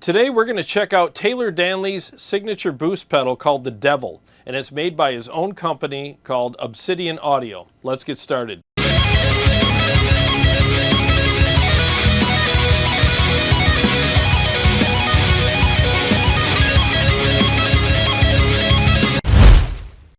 Today we're going to check out Taylor Danley's signature boost pedal called the Devil, and it's made by his own company called Obsidian Audio. Let's get started.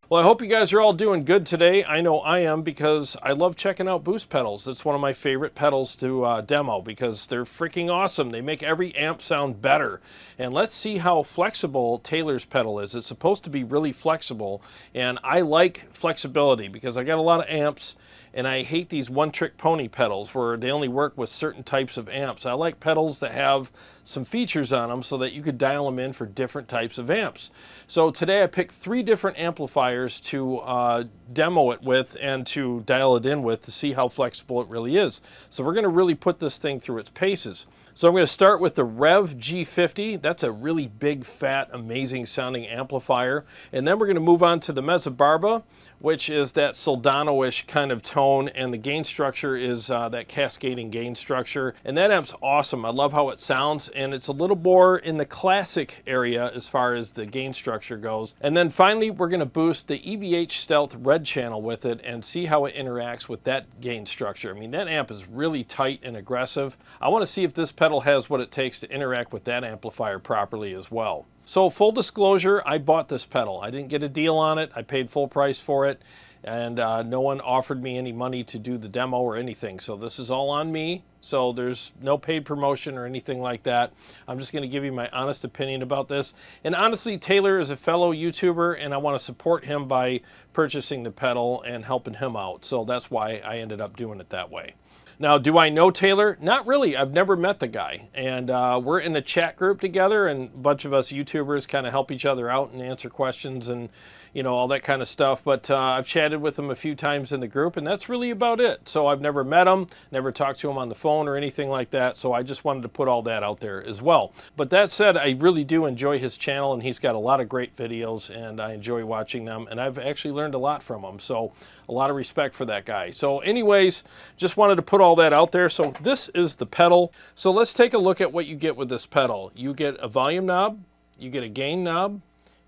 Well, I hope you guys are all doing good today. I know I am, because I love checking out boost pedals. It's one of my favorite pedals to demo because they're freaking awesome. They make every amp sound better. And let's see how flexible Taylor's pedal is. It's supposed to be really flexible, and I like flexibility because I got a lot of amps, and I hate these one-trick pony pedals where they only work with certain types of amps. I like pedals that have some features on them so that you could dial them in for different types of amps. So today I picked 3 different amplifiers to demo it with and to dial it in with to see how flexible it really is. So we're going to really put this thing through its paces. So I'm going to start with the Rev G50. That's a really big, fat, amazing sounding amplifier. And then we're going to move on to the Mesa Barba, which is that Soldano-ish kind of tone, and the gain structure is that cascading gain structure. And that amp's awesome. I love how it sounds, and it's a little more in the classic area as far as the gain structure goes. And then finally, we're going to boost the EVH Stealth red channel with it and see how it interacts with that gain structure. I mean, that amp is really tight and aggressive. I want to see if this pedal has what it takes to interact with that amplifier properly as well. So full disclosure, I bought this pedal. I didn't get a deal on it. I paid full price for it, and no one offered me any money to do the demo or anything. So this is all on me. So there's no paid promotion or anything like that. I'm just going to give you my honest opinion about this. And honestly, Taylor is a fellow YouTuber, and I want to support him by purchasing the pedal and helping him out. So that's why I ended up doing it that way. Now, do I know Taylor? Not really. I've never met the guy. And we're in a chat group together, and a bunch of us YouTubers kind of help each other out and answer questions and, you know, all that kind of stuff. But I've chatted with him a few times in the group, and that's really about it. So I've never met him, never talked to him on the phone or anything like that. So I just wanted to put all that out there as well. But that said, I really do enjoy his channel, and he's got a lot of great videos, and I enjoy watching them. And I've actually learned a lot from him. So a lot of respect for that guy. So anyways, just wanted to put all that out there. So this is the pedal. So let's take a look at what you get with this pedal. You get a volume knob, you get a gain knob,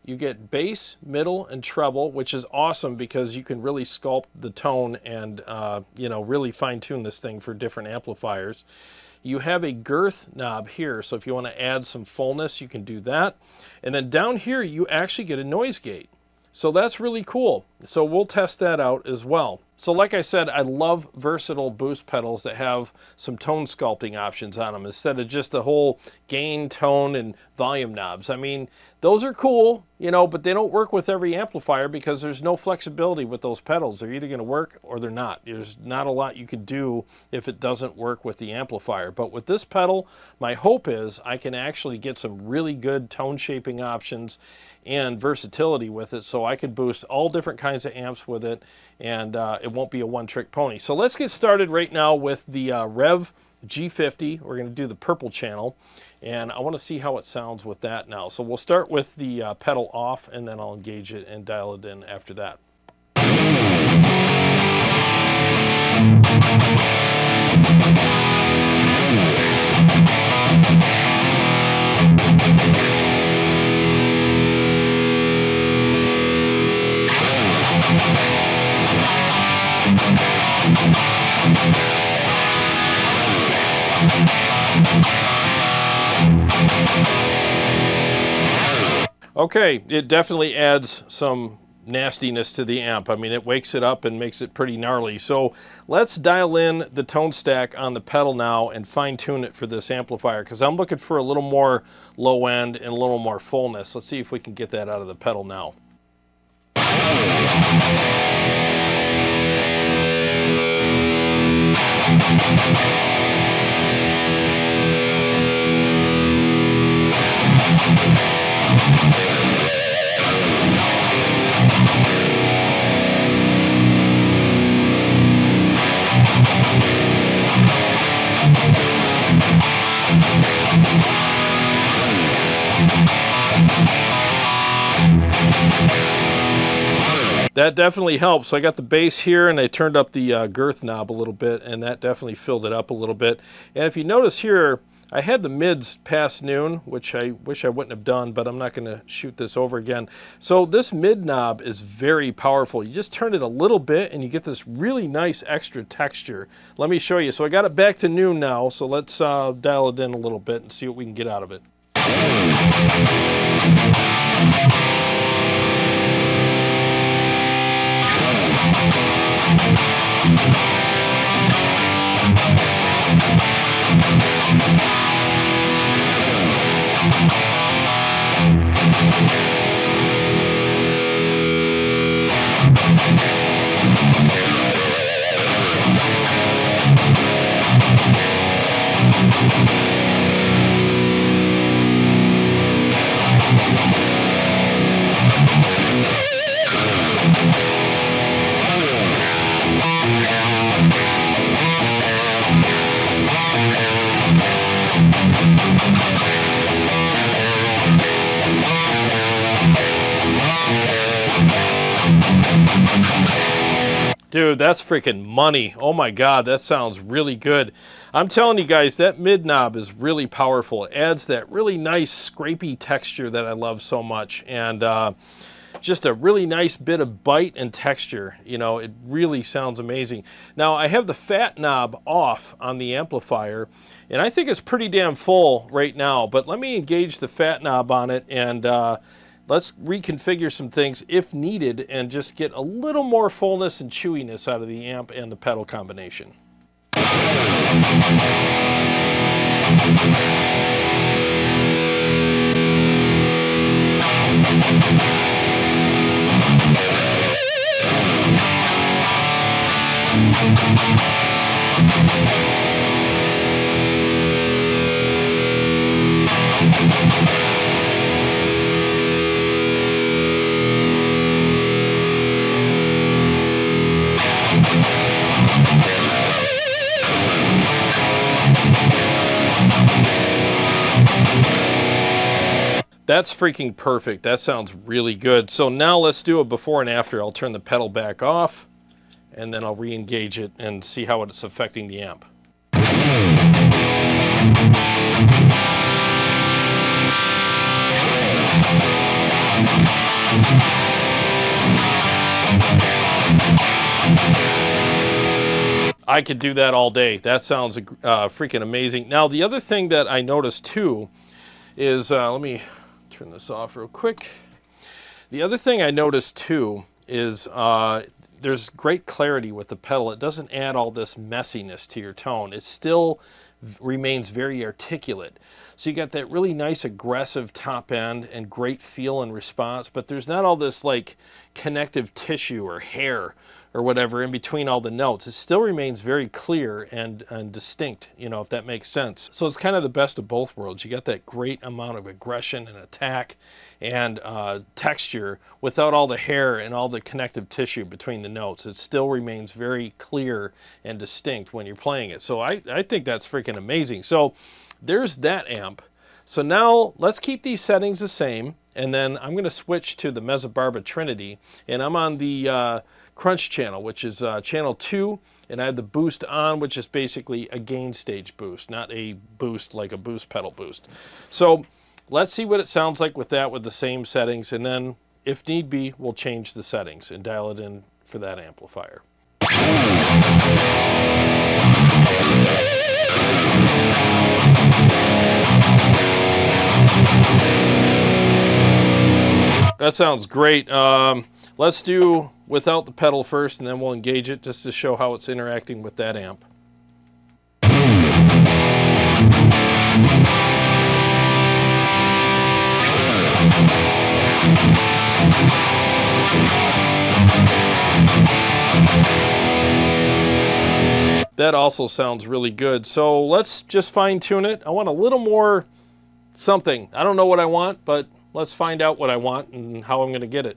you get bass, middle, and treble, which is awesome because you can really sculpt the tone and you know, really fine tune this thing for different amplifiers. You have a girth knob here, so if you want to add some fullness, you can do that. And then down here, you actually get a noise gate. So that's really cool. So we'll test that out as well. So like I said, I love versatile boost pedals that have some tone sculpting options on them instead of just the whole gain, tone, and volume knobs. I mean, those are cool, you know, but they don't work with every amplifier because there's no flexibility with those pedals. They're either going to work or they're not. There's not a lot you could do if it doesn't work with the amplifier. But with this pedal, my hope is I can actually get some really good tone shaping options and versatility with it, so I could boost all different kinds of amps with it, and it won't be a one-trick pony. So let's get started right now with the Revv G50. We're going to do the purple channel, and I want to see how it sounds with that now. So we'll start with the pedal off, and then I'll engage it and dial it in after that. Okay, it definitely adds some nastiness to the amp. I mean, it wakes it up and makes it pretty gnarly. So let's dial in the tone stack on the pedal now and fine tune it for this amplifier, because I'm looking for a little more low end and a little more fullness. Let's see if we can get that out of the pedal now. That definitely helps. So I got the bass here, and I turned up the girth knob a little bit, and that definitely filled it up a little bit. And if you notice here, I had the mids past noon, which I wish I wouldn't have done, but I'm not going to shoot this over again. So this mid knob is very powerful. You just turn it a little bit and you get this really nice extra texture. Let me show you. So I got it back to noon now, so let's dial it in a little bit and see what we can get out of it. Dude, that's freaking money. Oh my God, that sounds really good. I'm telling you guys, that mid knob is really powerful. It adds that really nice scrapey texture that I love so much. And just a really nice bit of bite and texture. You know, it really sounds amazing. Now, I have the fat knob off on the amplifier, and I think it's pretty damn full right now. But let me engage the fat knob on it, and let's reconfigure some things if needed and just get a little more fullness and chewiness out of the amp and the pedal combination. That's freaking perfect. That sounds really good. So now let's do a before and after. I'll turn the pedal back off, and then I'll re-engage it and see how it's affecting the amp. I could do that all day. That sounds freaking amazing. Now, the other thing that I noticed too is, let me turn this off real quick. The other thing I noticed too is there's great clarity with the pedal. It doesn't add all this messiness to your tone. It still remains very articulate. So you got that really nice aggressive top end and great feel and response, but there's not all this like connective tissue or hair or whatever in between all the notes. It still remains very clear and distinct, you know, if that makes sense. So it's kind of the best of both worlds. You got that great amount of aggression and attack and texture without all the hair and all the connective tissue between the notes. It still remains very clear and distinct when you're playing it. So I think that's freaking amazing. So there's that amp. So now let's keep these settings the same, and then I'm going to switch to the Mezzabarba Trinity, and I'm on the Crunch channel, which is channel 2, and I have the boost on, which is basically a gain stage boost, not a boost like a boost pedal boost. So let's see what it sounds like with that, with the same settings, and then if need be, we'll change the settings and dial it in for that amplifier. That sounds great. Let's do without the pedal first, and then we'll engage it just to show how it's interacting with that amp. That also sounds really good. So let's just fine tune it. I want a little more something. I don't know what I want, but let's find out what I want and how I'm going to get it.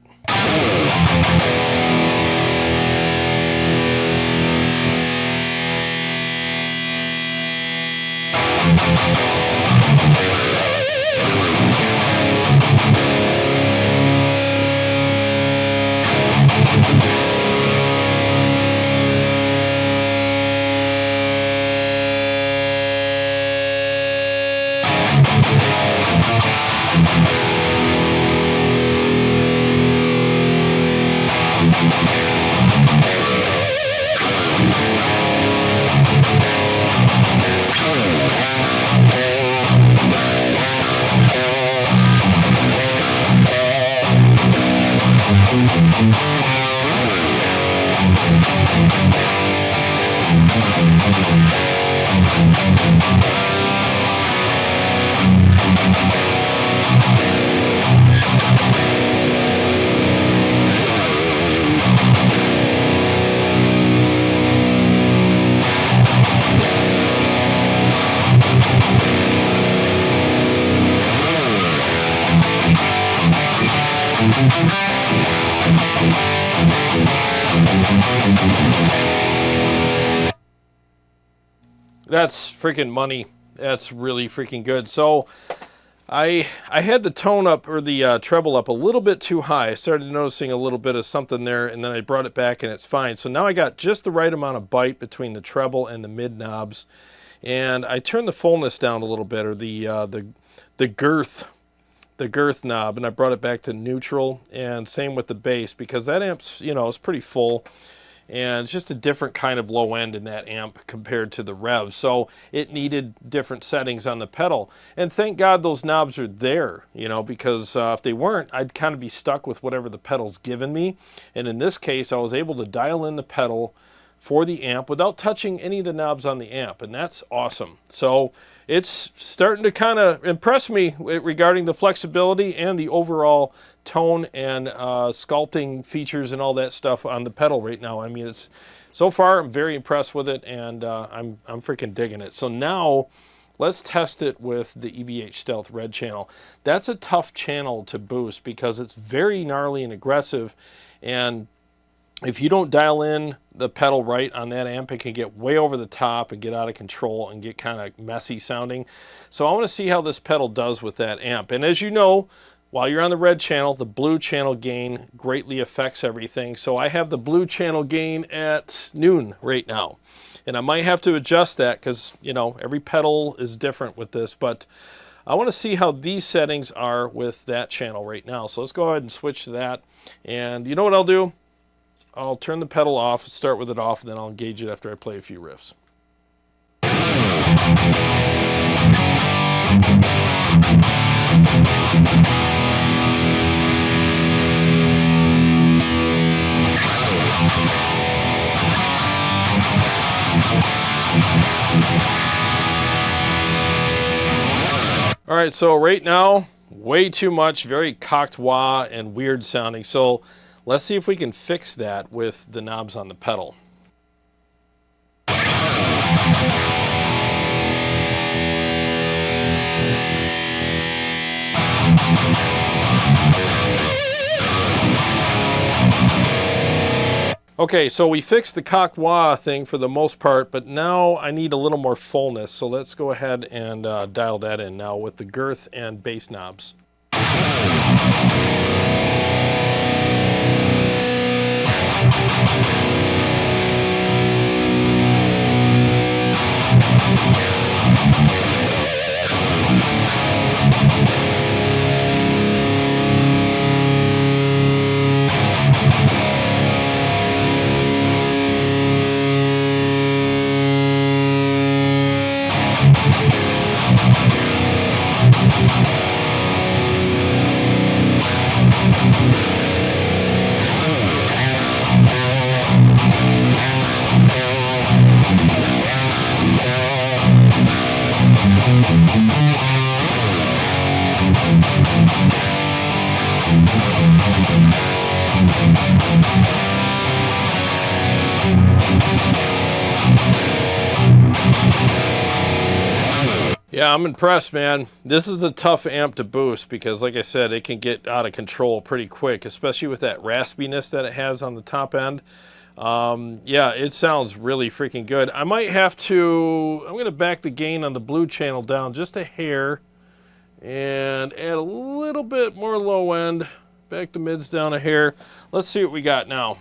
That's freaking money. That's really freaking good. So I had the tone up, or the treble up a little bit too high. I started noticing a little bit of something there, and then I brought it back and it's fine. So now I got just the right amount of bite between the treble and the mid knobs. And I turned the fullness down a little bit, or the girth knob, and I brought it back to neutral, and same with the bass, because that amp's, you know, is pretty full. And it's just a different kind of low end in that amp compared to the Revv. So it needed different settings on the pedal. And thank God those knobs are there, you know, because if they weren't, I'd kind of be stuck with whatever the pedal's given me. And in this case, I was able to dial in the pedal for the amp without touching any of the knobs on the amp, and that's awesome. So it's starting to kind of impress me regarding the flexibility and the overall tone and sculpting features and all that stuff on the pedal right now. I mean, it's so far I'm very impressed with it, and I'm freaking digging it. So now let's test it with the EVH Stealth Red channel. That's a tough channel to boost because it's very gnarly and aggressive, and if you don't dial in the pedal right on that amp, it can get way over the top and get out of control and get kind of messy sounding. So I want to see how this pedal does with that amp. And as you know, while you're on the red channel, the blue channel gain greatly affects everything. So I have the blue channel gain at noon right now. And I might have to adjust that because, you know, every pedal is different with this. But I want to see how these settings are with that channel right now. So let's go ahead and switch to that. And you know what I'll do? I'll turn the pedal off, start with it off, and then I'll engage it after I play a few riffs. All right, so right now, way too much, very cocked wah and weird sounding. So let's see if we can fix that with the knobs on the pedal. Okay, so we fixed the cock wah thing for the most part, but now I need a little more fullness. So let's go ahead and dial that in now with the girth and bass knobs. Yeah, I'm impressed, man. This is a tough amp to boost because, like I said, it can get out of control pretty quick, especially with that raspiness that it has on the top end. Yeah, it sounds really freaking good. I might have to, I'm going to back the gain on the blue channel down just a hair and add a little bit more low end. Back the mids down a hair. Let's see what we got now.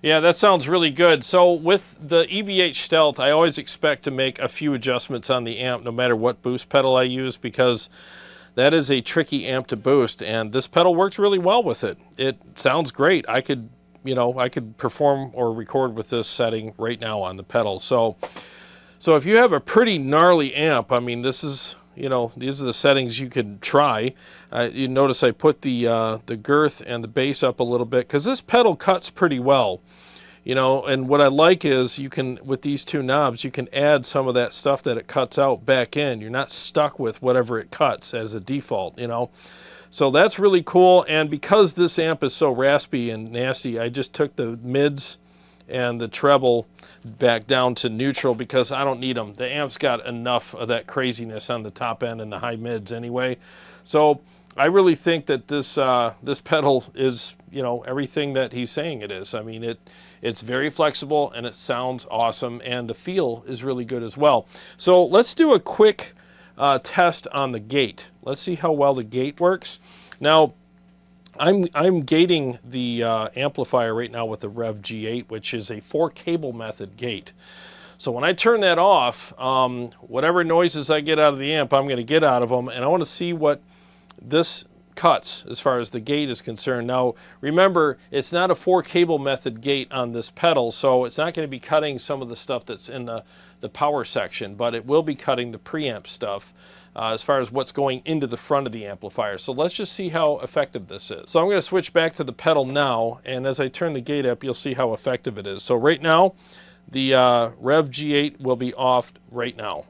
Yeah, that sounds really good. So with the EVH Stealth, I always expect to make a few adjustments on the amp no matter what boost pedal I use, because that is a tricky amp to boost, and this pedal works really well with it. It sounds great. I could, you know, I could perform or record with this setting right now on the pedal. So if you have a pretty gnarly amp, I mean, this is, you know, these are the settings you can try. You notice I put the girth and the bass up a little bit because this pedal cuts pretty well. You know, and what I like is you can, with these two knobs, you can add some of that stuff that it cuts out back in. You're not stuck with whatever it cuts as a default, you know. So that's really cool. And because this amp is so raspy and nasty, I just took the mids and the treble back down to neutral because I don't need them. The amp's got enough of that craziness on the top end and the high mids anyway. So I really think that this this pedal is, you know, everything that he's saying it is. I mean, it's very flexible and it sounds awesome, and the feel is really good as well. So let's do a quick test on the gate. Let's see how well the gate works. Now, I'm gating the amplifier right now with the Rev G8, which is a 4-cable method gate. So when I turn that off, whatever noises I get out of the amp, I'm going to get out of them, and I want to see what this cuts as far as the gate is concerned. Now, remember, it's not a 4-cable method gate on this pedal, so it's not going to be cutting some of the stuff that's in the power section, but it will be cutting the preamp stuff as far as what's going into the front of the amplifier. So let's just see how effective this is. So I'm going to switch back to the pedal now, and as I turn the gate up, you'll see how effective it is. So right now, the Rev G8 will be off right now.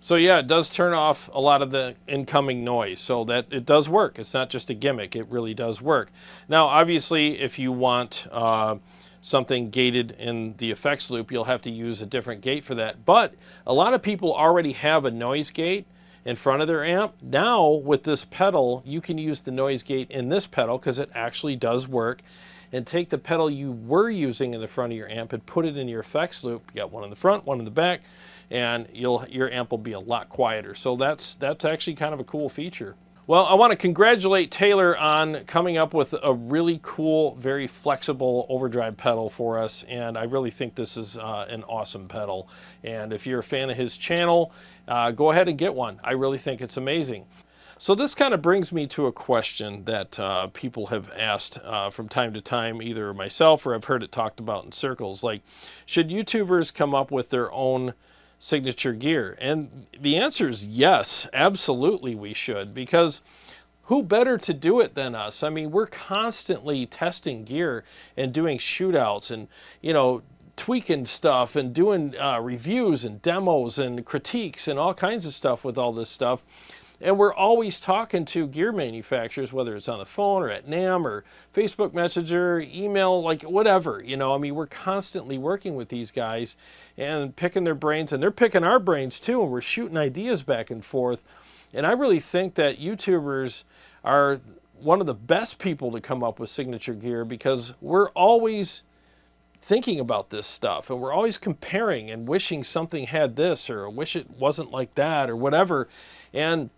So yeah, it does turn off a lot of the incoming noise, so that it does work. It's not just a gimmick, it really does work. Now, obviously, if you want something gated in the effects loop, you'll have to use a different gate for that. But a lot of people already have a noise gate in front of their amp. Now, with this pedal, you can use the noise gate in this pedal because it actually does work. And take the pedal you were using in the front of your amp and put it in your effects loop. You got one in the front, one in the back, and your amp will be a lot quieter. So that's actually kind of a cool feature. Well, I want to congratulate Taylor on coming up with a really cool, very flexible overdrive pedal for us, and I really think this is an awesome pedal. And if you're a fan of his channel, go ahead and get one. I really think it's amazing. So this kind of brings me to a question that people have asked from time to time, either myself or I've heard it talked about in circles, like, should YouTubers come up with their own signature gear? And the answer is yes, absolutely we should, because who better to do it than us? I mean, we're constantly testing gear and doing shootouts and, you know, tweaking stuff and doing reviews and demos and critiques and all kinds of stuff with all this stuff. And we're always talking to gear manufacturers, whether it's on the phone or at NAMM or Facebook Messenger, email, like whatever, you know. I mean, we're constantly working with these guys and picking their brains, and they're picking our brains too, and we're shooting ideas back and forth. And I really think that YouTubers are one of the best people to come up with signature gear, because we're always thinking about this stuff and we're always comparing and wishing something had this, or wish it wasn't like that, or whatever. And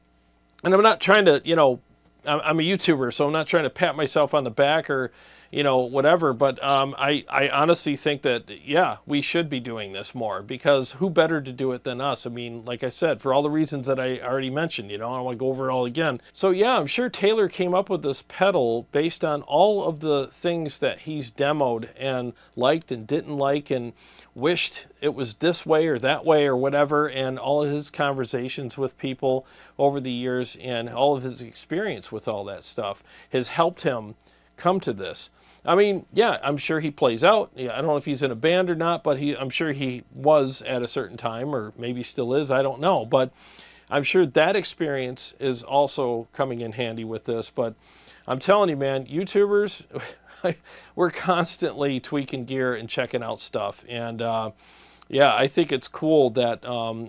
I'm not trying to, you know, I'm a YouTuber, so I'm not trying to pat myself on the back or, you know, whatever. But I honestly think that, yeah, we should be doing this more, because who better to do it than us? I mean, like I said, for all the reasons that I already mentioned, you know, I don't want to go over it all again. So yeah, I'm sure Taylor came up with this pedal based on all of the things that he's demoed and liked and didn't like and wished it was this way or that way or whatever, and all of his conversations with people over the years and all of his experience with all that stuff has helped him come to this. I mean, yeah, I'm sure he plays out. Yeah, I don't know if he's in a band or not, but I'm sure he was at a certain time, or maybe still is, I don't know. But I'm sure that experience is also coming in handy with this. But I'm telling you, man, YouTubers, we're constantly tweaking gear and checking out stuff. And Yeah, I think it's cool that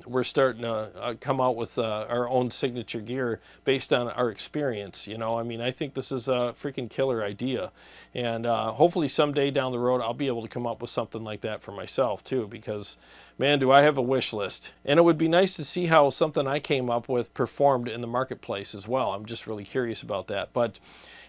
we're starting to come out with our own signature gear based on our experience. You know, I mean, I think this is a freaking killer idea. And hopefully someday down the road, I'll be able to come up with something like that for myself too, because man, do I have a wish list. And it would be nice to see how something I came up with performed in the marketplace as well. I'm just really curious about that. But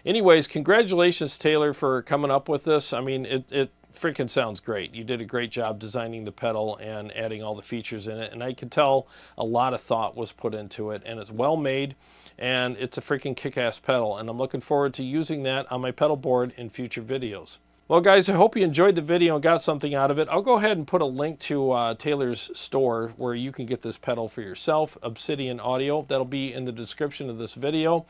anyways, congratulations, Taylor, for coming up with this. I mean, it freaking sounds great. You did a great job designing the pedal and adding all the features in it. And I could tell a lot of thought was put into it. And it's well made. And it's a freaking kick-ass pedal. And I'm looking forward to using that on my pedal board in future videos. Well, guys, I hope you enjoyed the video and got something out of it. I'll go ahead and put a link to Taylor's store where you can get this pedal for yourself, Obsidian Audio. That'll be in the description of this video.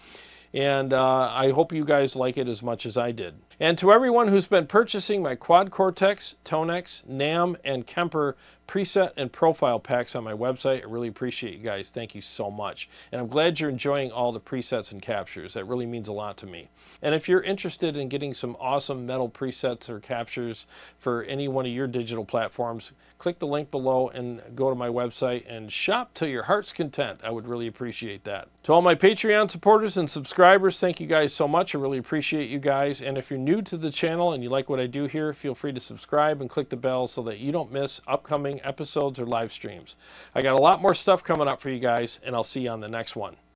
And I hope you guys like it as much as I did. And to everyone who's been purchasing my Quad Cortex, Tonex, NAMM, and KEMPER preset and profile packs on my website, I really appreciate you guys. Thank you so much. And I'm glad you're enjoying all the presets and captures. That really means a lot to me. And if you're interested in getting some awesome metal presets or captures for any one of your digital platforms, click the link below and go to my website and shop to your heart's content. I would really appreciate that. To all my Patreon supporters and subscribers, thank you guys so much. I really appreciate you guys. And if you're new to the channel and you like what I do here, feel free to subscribe and click the bell so that you don't miss upcoming episodes or live streams. I got a lot more stuff coming up for you guys, and I'll see you on the next one.